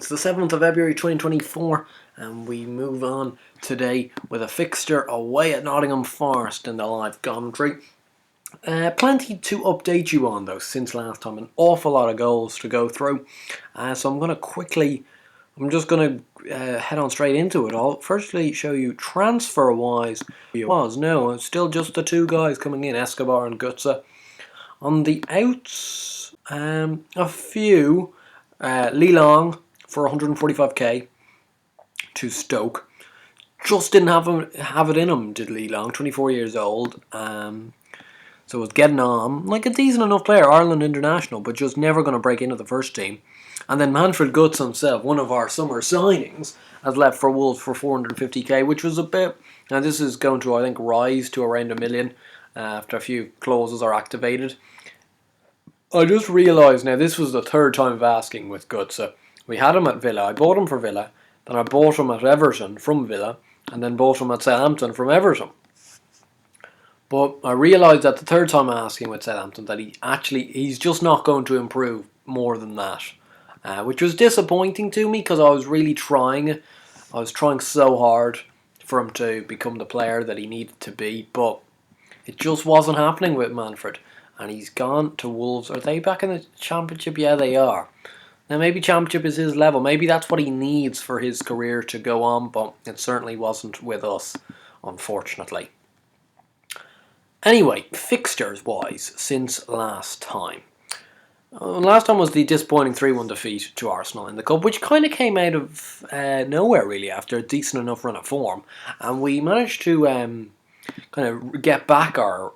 It's the 7th of February 2024 and we move on today with a fixture away at Nottingham Forest in the live commentary. Plenty to update you on though since last time, an awful lot of goals to go through. So I'm just going to head on straight into it. I'll firstly show you transfer-wise. It's still just the two guys coming in, Escobar and Gutsa. On the outs, a few. Lee Long for 145k to Stoke. Just didn't have it in him, did Lee Long, 24 years old. So was getting on like a decent enough player, Ireland international, but just never going to break into the first team. And then Manfred Guts himself, one of our summer signings, has left for Wolves for 450k, which was a bit. Now this is going to, I think, rise to around $1 million after a few clauses are activated. I just realised now this was the third time of asking with Gutsa. We had him at Villa. I bought him for Villa. Then I bought him at Everton from Villa. And then bought him at Southampton from Everton. But I realised at the third time asking with Southampton that he's just not going to improve more than that. Which was disappointing to me because I was really trying. I was trying so hard for him to become the player that he needed to be. But it just wasn't happening with Manfred. And he's gone to Wolves. Are they back in the Championship? Yeah, they are. Now, maybe Championship is his level. Maybe that's what he needs for his career to go on. But it certainly wasn't with us, unfortunately. Anyway, fixtures-wise, since last time. Last time was the disappointing 3-1 defeat to Arsenal in the Cup, which kind of came out of nowhere, really, after a decent enough run of form. And we managed to kind of get back our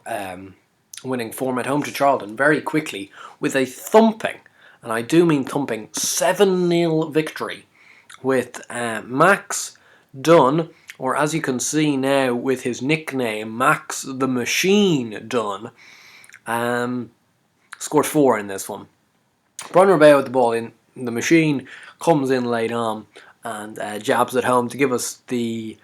winning form at home to Charlton very quickly with a thumping, and I do mean thumping, 7-0 victory with Max Dunne, or as you can see now with his nickname, Max the Machine Dunne, scored 4 in this one. Brian Rebeo with the ball in, the Machine comes in late on and jabs it home to give us the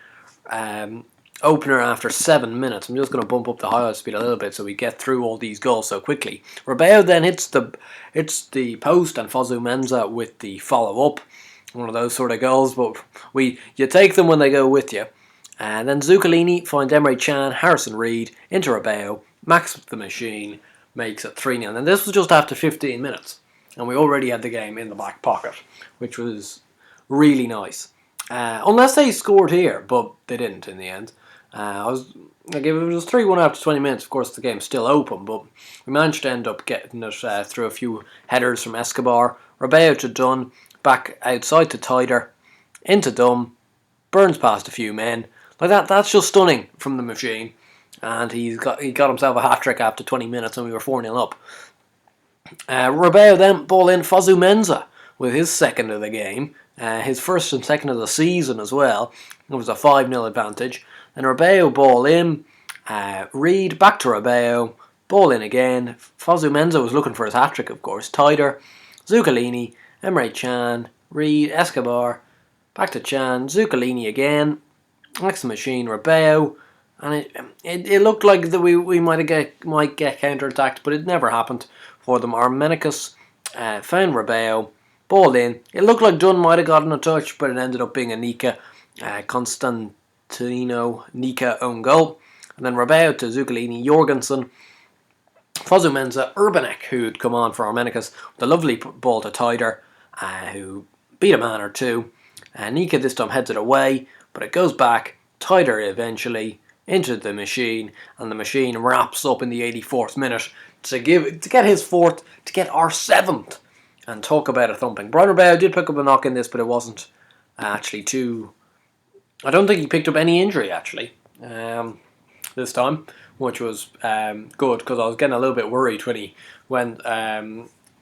opener after 7 minutes. I'm just going to bump up the highlight speed a little bit so we get through all these goals so quickly. Rebeo then hits the post and Fosu Mensah with the follow-up. One of those sort of goals, but you take them when they go with you. And then Zuccolini finds Emre Can, Harrison Reed, into Rebeo. Max the Machine makes it 3-0. And this was just after 15 minutes. And we already had the game in the back pocket, which was really nice. Unless they scored here, but they didn't in the end. If it was 3-1 after 20 minutes, of course the game's still open, but we managed to end up getting it through a few headers from Escobar. Rebeo to Dunne, back outside to Tider, into Dunne, burns past a few men. Like that's just stunning from the Machine. And he got himself a hat-trick after 20 minutes and we were 4-0 up. Rebeo then, ball in, Fosu Mensah with his second of the game. His first and second of the season as well. It was a 5-0 advantage. Then Rebeo ball in. Reed back to Rebeo. Ball in again. Fosu Mensah was looking for his hat-trick, of course. Tider, Zuccolini, Emre Can, Reed, Escobar. Back to Can, Zuccolini again. Next to Machine, Rebeo. And it looked like that we might get counter-attacked, but it never happened for them. Armenicus found Rebeo. Ball in. It looked like Dunne might have gotten a touch, but it ended up being a Nika Nika own goal. And then Rebeo to Zuccolini, Jorgensen, Fosu Mensah, Urbanek, who'd come on for Armenicus, with a lovely ball to Tider, who beat a man or two. Nika this time heads it away, but it goes back. Tider eventually into the Machine, and the Machine wraps up in the 84th minute to get his 4th, to get our 7th. And talk about a thumping. Brian Rebeo did pick up a knock in this, but it wasn't actually too. I don't think he picked up any injury actually this time, which was good because I was getting a little bit worried when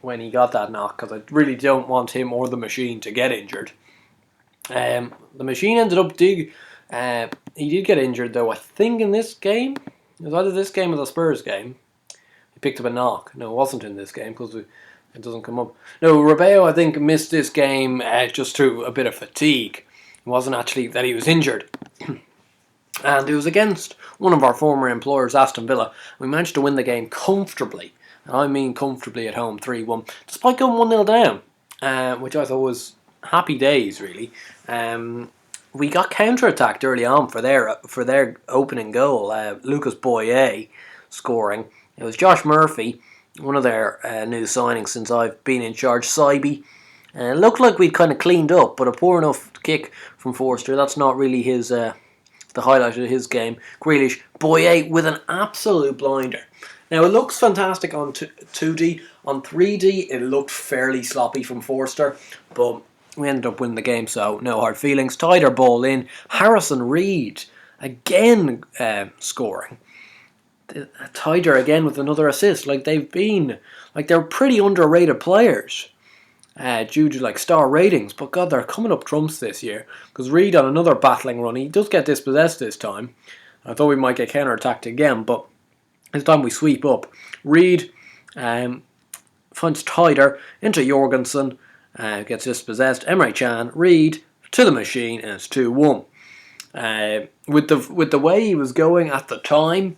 he got that knock, because I really don't want him or the Machine to get injured. The Machine ended up he did get injured though. I think in this game, it was either this game or the Spurs game. He picked up a knock. No, it wasn't in this game because it doesn't come up. No, Rebeo, I think, missed this game just through a bit of fatigue. It wasn't actually that he was injured. And it was against one of our former employers, Aston Villa. We managed to win the game comfortably. And I mean comfortably at home, 3-1. Despite going 1-0 down, which I thought was happy days really. We got counter-attacked early on for their opening goal. Lucas Boyer scoring. It was Josh Murphy, one of their new signings since I've been in charge. Saiby. It looked like we'd kind of cleaned up, but a poor enough kick from Forster. That's not really his the highlight of his game. Grealish, Boyer with an absolute blinder. Now it looks fantastic on 2D. On 3D, it looked fairly sloppy from Forster, but we ended up winning the game, so no hard feelings. Tied our ball in. Harrison Reed again scoring. Tider again with another assist. They're pretty underrated players due to star ratings, but God, they're coming up trumps this year. Because Reed on another battling run, he does get dispossessed this time. I thought we might get counter-attacked again, but this time we sweep up. Reed finds Tider into Jorgensen, gets dispossessed. Emre Can, Reed to the machine, and it's 2-1. With the way he was going at the time,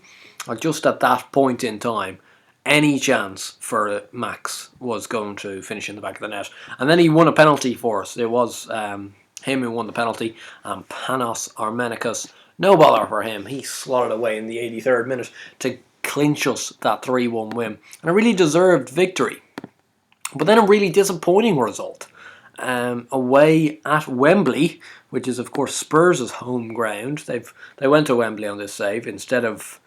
or just at that point in time, any chance for Max was going to finish in the back of the net. And then he won a penalty for us. It was him who won the penalty, and Panos Armenikos, no bother for him. He slotted away in the 83rd minute to clinch us that 3-1 win. And a really deserved victory. But then a really disappointing result. Away at Wembley, which is of course Spurs' home ground. They went to Wembley on this save instead of...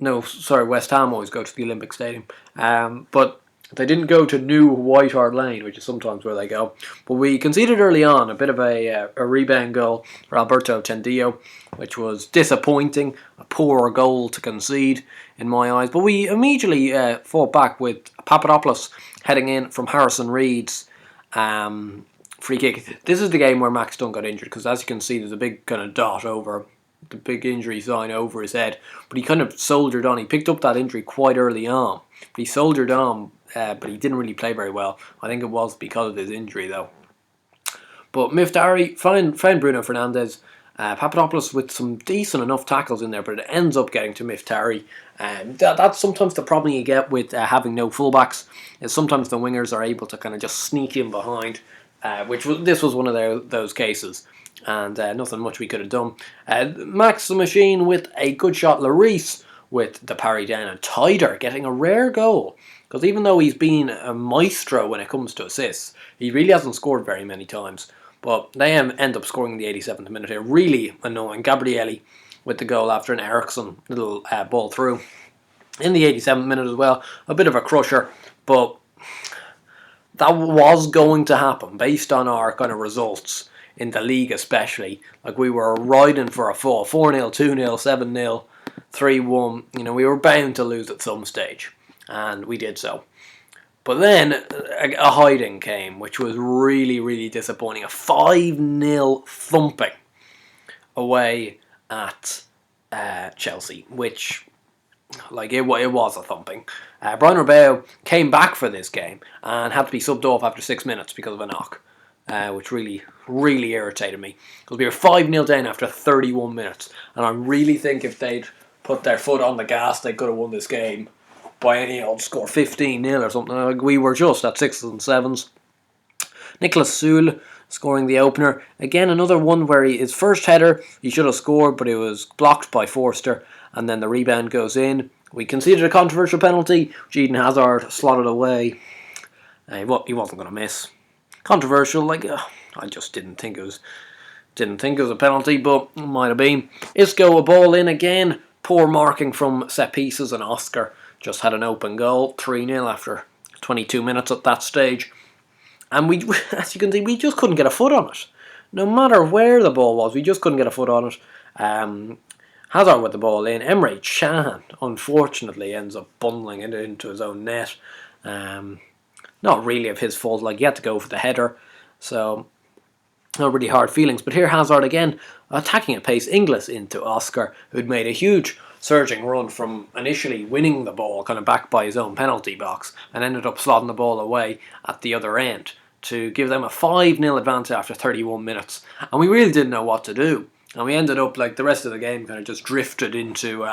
No, sorry, West Ham always go to the Olympic Stadium. But they didn't go to New White Hart Lane, which is sometimes where they go. But we conceded early on a bit of a rebound goal for Alberto Tendillo, which was disappointing. A poor goal to concede in my eyes. But we immediately fought back with Papadopoulos heading in from Harrison Reed's free kick. This is the game where Max Dunne got injured, because as you can see, there's a big kind of dot over the big injury sign over his head, but he kind of soldiered on. He picked up that injury quite early on, but he soldiered on, but he didn't really play very well. I think it was because of his injury though. But Miftari, fine Bruno Fernandes, Papadopoulos with some decent enough tackles in there, but it ends up getting to Miftari. That's sometimes the problem you get with having no fullbacks, is sometimes the wingers are able to kind of just sneak in behind, this was one of those cases. And nothing much we could have done. Max the Machine with a good shot. Lloris with the parry down, and Tider getting a rare goal. Because even though he's been a maestro when it comes to assists, he really hasn't scored very many times. But they end up scoring in the 87th minute here. Really annoying. Gabrielli with the goal after an Eriksson little ball through. In the 87th minute as well. A bit of a crusher. But that was going to happen based on our kind of results. In the league especially, we were riding for a fall, 4-0, 2-0, 7-0, 3-1, we were bound to lose at some stage, and we did so. But then a hiding came, which was really, really disappointing. A 5-0 thumping away at Chelsea, which, it was a thumping. Brian Rebeo came back for this game and had to be subbed off after 6 minutes because of a knock. Which really, really irritated me. Because we were 5-0 down after 31 minutes. And I really think if they'd put their foot on the gas, they could have won this game by any old score, 15-0 or something. We were just at 6s and 7s. Nicolas Soule scoring the opener. Again, another one where his first header, he should have scored, but it was blocked by Forster. And then the rebound goes in. We conceded a controversial penalty, which Eden Hazard slotted away. He wasn't going to miss. Controversial, I just didn't think it was a penalty, but it might have been. Isco a ball in again, poor marking from set pieces, and Oscar just had an open goal, 3-0 after 22 minutes at that stage. And we, as you can see, we just couldn't get a foot on it. No matter where the ball was, we just couldn't get a foot on it. Hazard with the ball in. Emre Can, unfortunately, ends up bundling it into his own net. Not really of his fault, he had to go for the header, so not really hard feelings. But here Hazard again, attacking at pace, Inglis into Oscar, who'd made a huge surging run from initially winning the ball, kind of back by his own penalty box, and ended up slotting the ball away at the other end to give them a 5-0 advance after 31 minutes. And we really didn't know what to do. And we ended up, the rest of the game kind of just drifted into...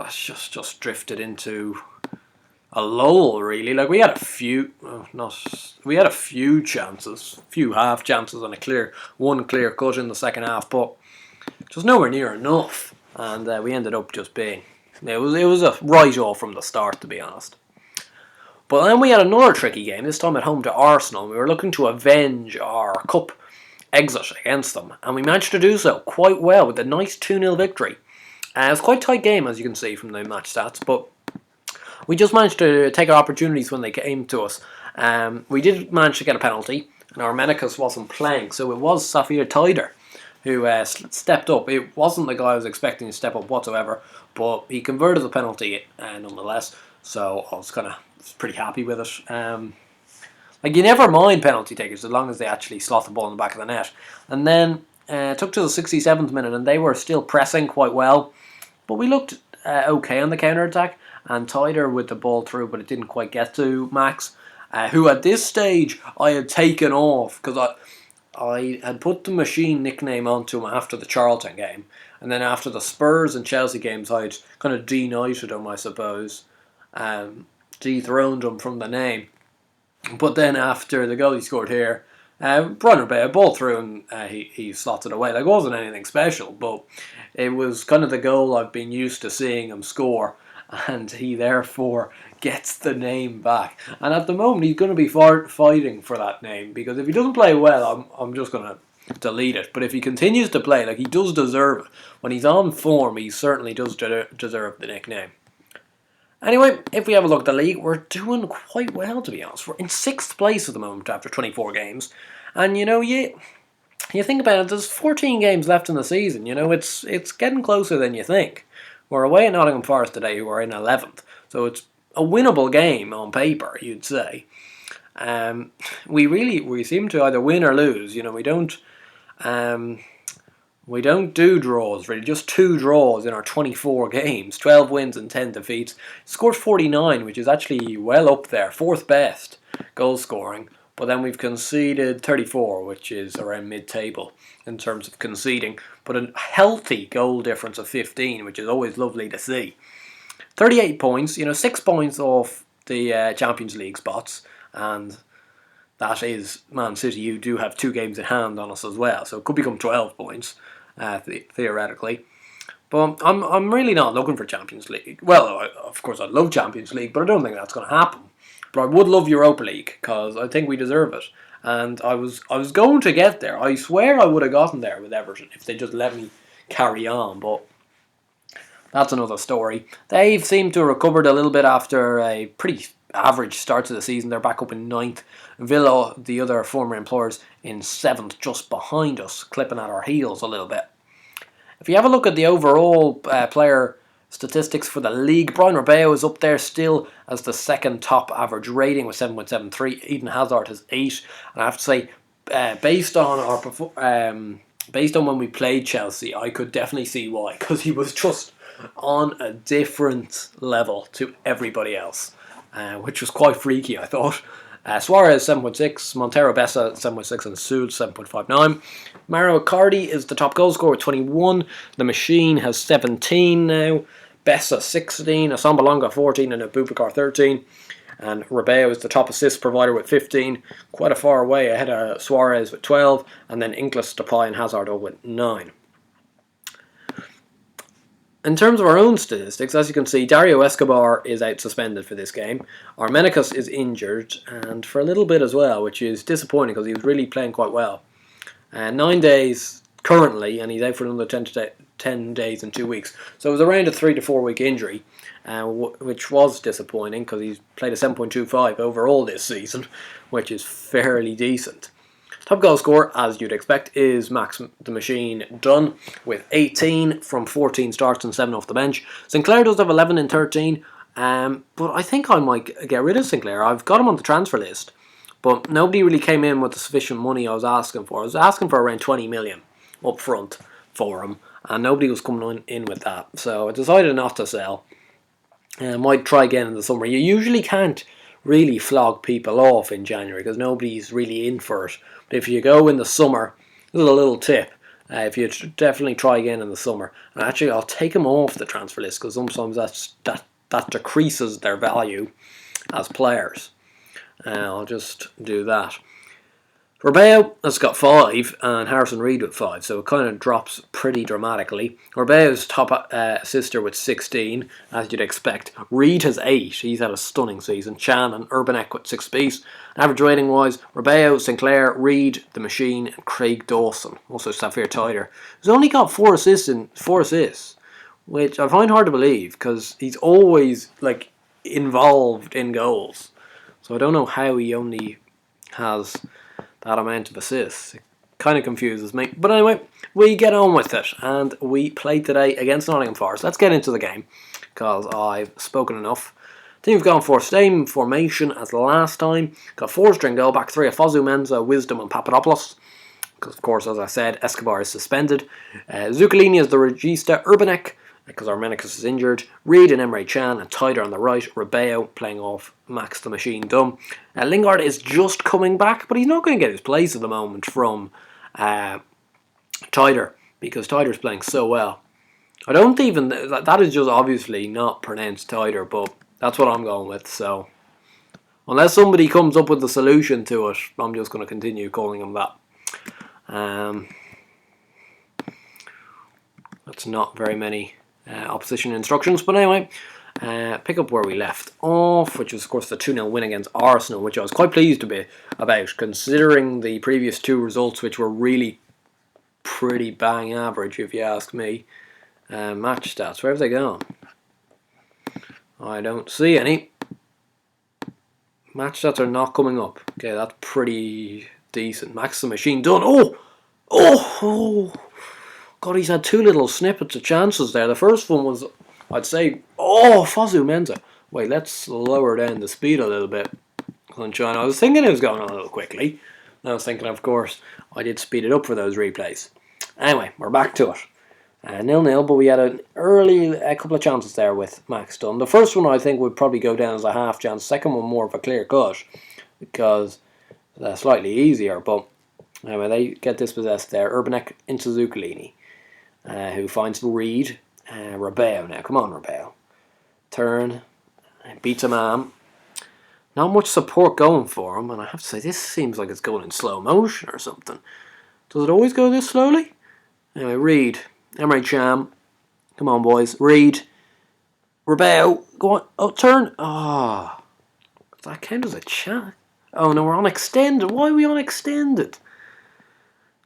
just drifted into... a lull, really. Like, we had a few, we had a few chances, few half chances, and one clear cut in the second half, but just nowhere near enough. And we ended up just being, it was a write-off from the start, to be honest. But then we had another tricky game, this time at home to Arsenal. We were looking to avenge our cup exit against them, and we managed to do so quite well with a nice 2-0 victory. It was quite a tight game, as you can see from the match stats, but we just managed to take our opportunities when they came to us. We did manage to get a penalty, and our Menicus wasn't playing, so it was Safir Taider who stepped up. It wasn't the guy I was expecting to step up whatsoever, but he converted the penalty nonetheless, so I was pretty happy with it. Like, you never mind penalty takers as long as they actually slot the ball in the back of the net. And then it took to the 67th minute, and they were still pressing quite well, but we looked okay on the counter-attack, and Tyder with the ball through, but it didn't quite get to Max, who at this stage I had taken off, because I had put the Machine nickname onto him after the Charlton game, and then after the Spurs and Chelsea games I'd kind of denighted him, I suppose, dethroned him from the name. But then after the goal he scored here, Brunner Bay, a ball through and he slotted away. Like, it wasn't anything special, but it was kind of the goal I've been used to seeing him score, and he therefore gets the name back. And at the moment he's going to be fighting for that name, because if he doesn't play well, I'm just going to delete it. But if he continues to play, like, he does deserve it. When he's on form, he certainly does deserve the nickname. Anyway, if we have a look at the league, we're doing quite well, to be honest. We're in 6th place at the moment after 24 games. And, you think about it, there's 14 games left in the season. It's getting closer than you think. We're away at Nottingham Forest today, who are in 11th. So it's a winnable game on paper, you'd say. We seem to either win or lose. We don't do draws, really. Just 2 draws in our 24 games. 12 wins and 10 defeats. Scored 49, which is actually well up there. 4th best goal scoring. But then we've conceded 34, which is around mid-table in terms of conceding. But a healthy goal difference of 15, which is always lovely to see. 38 points. 6 points off the Champions League spots. And that is Man City, who do have 2 games in hand on us as well. So it could become 12 points. Theoretically, but I'm really not looking for Champions League. Well, of course I'd love Champions League, but I don't think that's going to happen. But I would love Europa League, because I think we deserve it, and I was going to get there. I swear I would have gotten there with Everton if they just let me carry on, but that's another story. They've seemed to have recovered a little bit after a pretty average start to the season. They're back up in 9th. Villa, the other former employers, in 7th, just behind us, clipping at our heels a little bit. If you have a look at the overall player statistics for the league, Brian Rebeo is up there still as the 2nd top average rating with 7.73. Eden Hazard has 8, and I have to say, based on when we played Chelsea, I could definitely see why, because he was just on a different level to everybody else, which was quite freaky, I thought. Suarez 7.6, Montero Bessa 7.6, and Sood 7.59. Mauro Icardi is the top goal scorer with 21. The Machine has 17 now. Bessa 16, Asombalonga 14, and Abubakar 13. And Rebeo is the top assist provider with 15. Quite a far way ahead of Suarez with 12. And then Inglis, Depay, and Hazard all with 9. In terms of our own statistics, as you can see, Dario Escobar is out suspended for this game. Armenicus is injured, and for a little bit as well, which is disappointing because he was really playing quite well. 9 days currently, and he's out for another 10 days and 2 weeks. So it was around a 3 to 4 week injury, which was disappointing because he's played a 7.25 overall this season, which is fairly decent. Top goal scorer, as you'd expect, is Max the Machine Dunne with 18 from 14 starts and 7 off the bench. Sinclair does have 11 and 13, but I think I might get rid of Sinclair. I've got him on the transfer list, but nobody really came in with the sufficient money I was asking for. I was asking for around 20 million up front for him, and nobody was coming in with that. So I decided not to sell. I might try again in the summer. You usually can't really flog people off in January because nobody's really in for it. But if you go in the summer, this is a little tip. If you definitely try again in the summer, and actually I'll take him off the transfer list because sometimes that that decreases their value as players. I'll just do that. Rebeo has got 5 and Harrison Reed with 5, so it kind of drops pretty dramatically. Rebeo's top assister with 16, as you'd expect. Reed has 8, he's had a stunning season. Chan and Urbanek with 6 apiece. Average rating wise, Rebeo, Sinclair, Reed, The Machine, and Craig Dawson. Also Safir Tyler, who's only got 4 assists, which I find hard to believe because he's always like involved in goals. So I don't know how he only has that amount of assists. It kind of confuses me. But anyway, we get on with it. And we play today against Nottingham Forest. Let's get into the game, because I've spoken enough. Team's gone for same formation as last time. Got 4-string goal, back 3 of Fosu Mensah, Wisdom and Papadopoulos. Because of course, as I said, Escobar is suspended. Zuccolini is the regista. Urbanek, because Armenicus is injured. Reed and Emre Can, and Tyder on the right. Rebeo playing off Max the Machine Dunne. Lingard is just coming back, but he's not going to get his place at the moment from Tyder, because Tyder's playing so well. I don't even... That is just obviously not pronounced Tyder, but that's what I'm going with. So unless somebody comes up with a solution to it, I'm just going to continue calling him that. That's not very many opposition instructions, but anyway, pick up where we left off, which was of course the 2-0 win against Arsenal, which I was quite pleased about, considering the previous 2 results, which were really pretty bang average if you ask me. Match stats, where have they gone? I don't see any. Match stats are not coming up. Okay, that's pretty decent. Max the Machine Dunne. Oh! God, he's had 2 little snippets of chances there. The first one was, I'd say, Fosu Mensah. Wait, let's lower down the speed a little bit. Sunshine. I was thinking it was going on a little quickly. I was thinking, of course, I did speed it up for those replays. Anyway, we're back to it. 0-0, but we had an early couple of chances there with Max Dunne. The first one I think would probably go down as a half chance. Second one more of a clear cut, because slightly easier. But anyway, they get dispossessed there. Urbanek into Zuccolini, who finds Reed. Rebeo now. Come on, Rebeo. Turn. Beats a man. Not much support going for him. And I have to say, this seems like it's going in slow motion or something. Does it always go this slowly? Anyway, Reed. Emre Can. Come on, boys. Reed. Rebeo. Go on. Oh, turn. Oh. That count as a chat. Oh, no, we're on extended. Why are we on extended?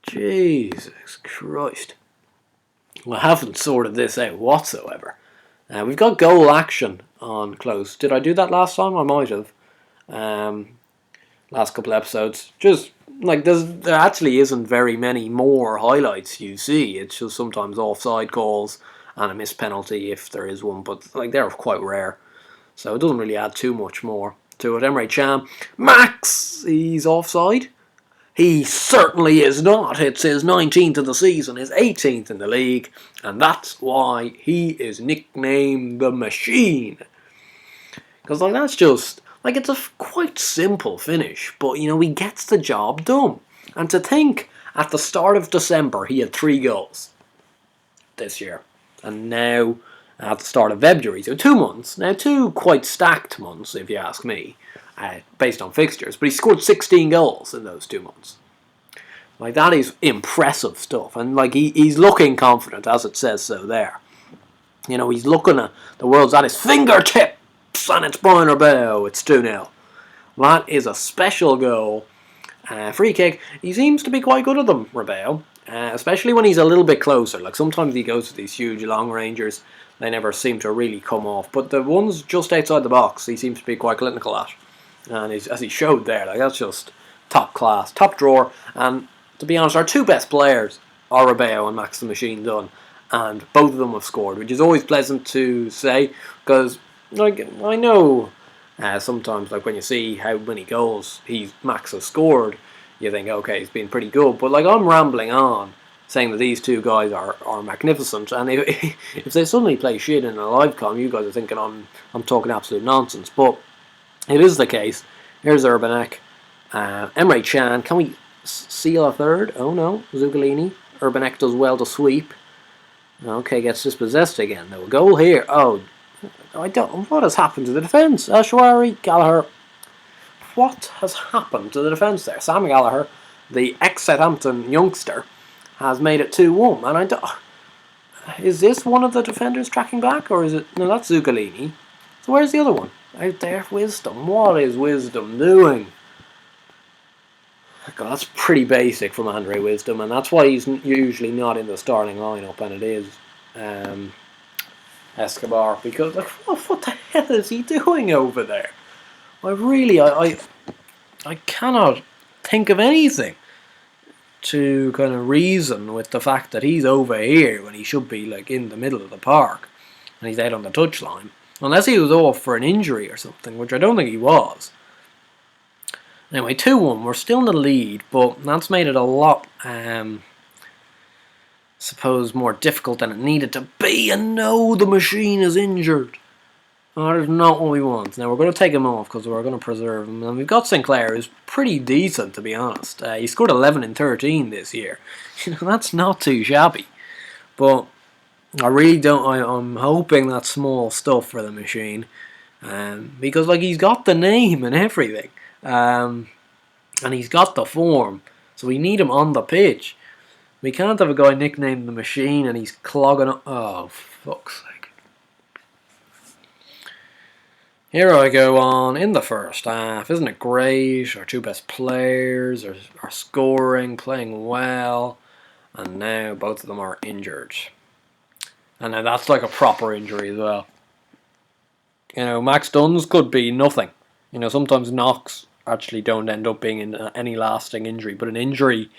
Jesus Christ. I haven't sorted this out whatsoever. We've got goal action on close. Did I do that last time? I might have. Last couple of episodes. Just like there actually isn't very many more highlights you see. It's just sometimes offside calls and a missed penalty if there is one, but like they're quite rare. So it doesn't really add too much more to it. Emre Can. Max! He's offside. He certainly is not. It's his 19th of the season, his 18th in the league, and that's why he is nicknamed the Machine. Because like that's just like it's a quite simple finish, but you know he gets the job done. And to think, at the start of December he had 3 goals this year, and now at the start of February, so 2 months. Now 2 quite stacked months, if you ask me. Based on fixtures, but he scored 16 goals in those 2 months. Like that is impressive stuff, and like he's looking confident, as it says so there. You know, he's looking at the world's at his fingertips, and it's Brian Rebeo. It's 2-0. That is a special goal. Free kick. He seems to be quite good at them, Rebeo, especially when he's a little bit closer. Like sometimes he goes to these huge long rangers, they never seem to really come off. But the ones just outside the box, he seems to be quite clinical at. And as he showed there, like that's just top class, top drawer. And to be honest, our 2 best players are Rebeo and Max the Machine Dunne, and both of them have scored, which is always pleasant to say, because like I know sometimes like when you see how many goals Max has scored, you think okay, he's been pretty good. But like I'm rambling on saying that these 2 guys are magnificent, and if they suddenly play shit in a live com, you guys are thinking I'm talking absolute nonsense, but it is the case. Here's Urbanek. Emre Can. Can we seal a third? Oh no. Zuccolini. Urbanek does well to sweep. Okay, gets dispossessed again. No goal here. Oh, I don't. What has happened to the defence? Ashwari, Gallagher. What has happened to the defence there? Sam Gallagher, the ex-Southampton youngster, has made it 2-1. And I don't. Is this one of the defenders tracking back, or is it? No, that's Zuccolini. So where's the other one? Out there, Wisdom. What is Wisdom doing? God, that's pretty basic from Andre Wisdom, and that's why he's usually not in the starting lineup, and it is Escobar, because like, what the hell is he doing over there? I cannot think of anything to kind of reason with the fact that he's over here when he should be like in the middle of the park, and he's out on the touchline, unless he was off for an injury or something, which I don't think he was. Anyway, 2-1, we're still in the lead, but that's made it a lot, suppose, more difficult than it needed to be. And no, the machine is injured. That is not what we want. Now, we're going to take him off because we're going to preserve him. And we've got Sinclair, who's pretty decent, to be honest. He scored 11 in 13 this year. That's not too shabby. But I really don't... I'm hoping that's small stuff for the machine. Because, like, he's got the name and everything. And he's got the form, so we need him on the pitch. We can't have a guy nicknamed the Machine and he's clogging up. Oh, fuck's sake. Here I go on in the first half. Isn't it great? Our two best players are scoring, playing well, and now both of them are injured. And now that's like a proper injury as well. You know, Max Dunn's could be nothing. You know, sometimes knocks actually don't end up being in any lasting injury, but an injury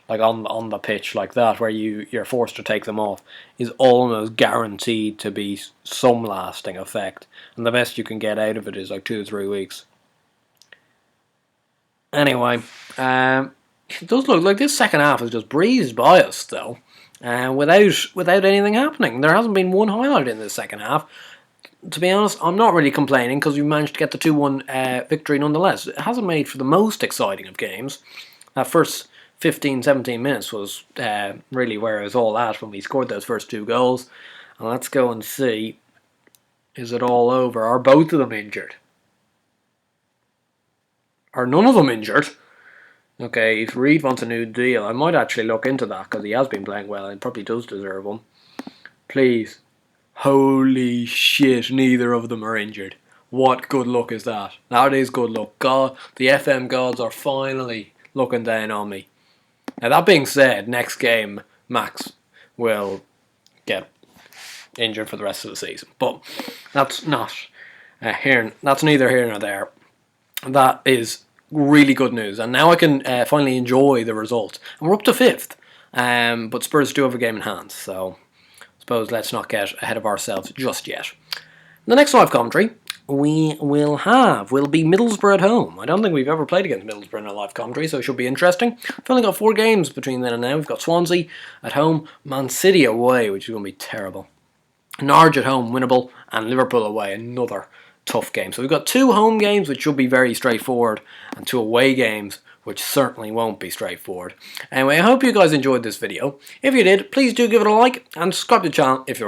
like on the pitch like that, where you're forced to take them off, is almost guaranteed to be some lasting effect, and the best you can get out of it is like 2 to 3 weeks. Anyway, it does look like this second half has just breezed by us though, without anything happening. There hasn't been one highlight in this second half. To be honest, I'm not really complaining because we managed to get the 2-1 victory nonetheless. It hasn't made for the most exciting of games. That first 15-17 minutes was really where it was all at when we scored those first 2 goals. And let's go and see, is it all over? Are both of them injured? Are none of them injured? Okay, if Reid wants a new deal, I might actually look into that because he has been playing well and probably does deserve one. Please. Holy shit, neither of them are injured. What good luck is that? That is good luck. God, the FM gods are finally looking down on me. Now that being said, next game Max will get injured for the rest of the season. But that's not that's neither here nor there. That is really good news. And now I can finally enjoy the result. And we're up to 5th. But Spurs do have a game in hand, so suppose let's not get ahead of ourselves just yet. The next live commentary will be Middlesbrough at home. I don't think we've ever played against Middlesbrough in a live commentary, so it should be interesting. We've only got 4 games between then and now. We've got Swansea at home, Man City away, which is going to be terrible, Norwich at home, winnable, and Liverpool away, another tough game. So we've got 2 home games, which should be very straightforward, and 2 away games, which certainly won't be straightforward. Anyway, I hope you guys enjoyed this video. If you did, please do give it a like and subscribe to the channel if you're